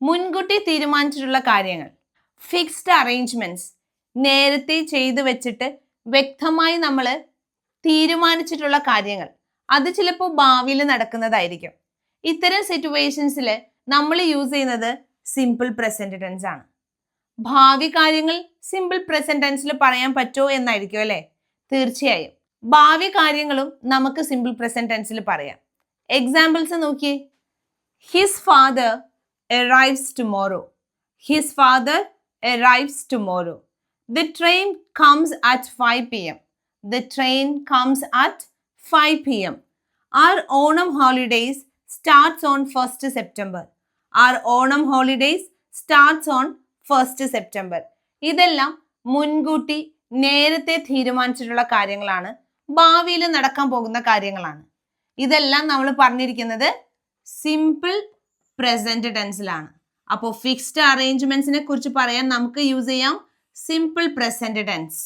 മുൻകൂട്ടി തീരുമാനിച്ചിട്ടുള്ള കാര്യങ്ങൾ. Fixed arrangements, നേരത്തെ ചെയ്തു വെച്ചിട്ട് വ്യക്തമായി നമ്മൾ തീരുമാനിച്ചിട്ടുള്ള കാര്യങ്ങൾ, അത് ചിലപ്പോൾ ഭാവിയിൽ നടക്കുന്നതായിരിക്കും. ഇത്തരം സിറ്റുവേഷൻസിൽ നമ്മൾ യൂസ് ചെയ്യുന്നത് സിമ്പിൾ പ്രസന്റ് ടെൻസ് ആണ്. ഭാവി കാര്യങ്ങൾ സിമ്പിൾ പ്രസന്റ് ടെൻസിൽ പറയാൻ പറ്റുമോ എന്നായിരിക്കും അല്ലെ? തീർച്ചയായും ഭാവി കാര്യങ്ങളും നമുക്ക് സിമ്പിൾ പ്രസന്റ് ടെൻസിൽ പറയാം. എക്സാമ്പിൾസ് നോക്കിയേ. His father arrives tomorrow. His father arrives tomorrow. The train comes at 5 p.m. The train comes at 5 p.m. Our Onam holidays starts on 1st September. Our Onam holidays starts on 1st September. ഇതെല്ലാം മുൻകൂട്ടി നേരത്തെ തീരുമാനിച്ചിട്ടുള്ള കാര്യങ്ങളാണ്, ഭാവിയിൽ നടക്കാൻ പോകുന്ന കാര്യങ്ങളാണ്. ഇതെല്ലാം നമ്മൾ പറഞ്ഞിരിക്കുന്നത് സിമ്പിൾ പ്രസന്റ് ടെൻസിലാണ്. അപ്പോൾ ഫിക്സ്ഡ് അറേഞ്ച്മെന്റ്സിനെ കുറിച്ച് പറയാൻ നമുക്ക് യൂസ് ചെയ്യാം സിമ്പിൾ പ്രസന്റ് ടെൻസ്.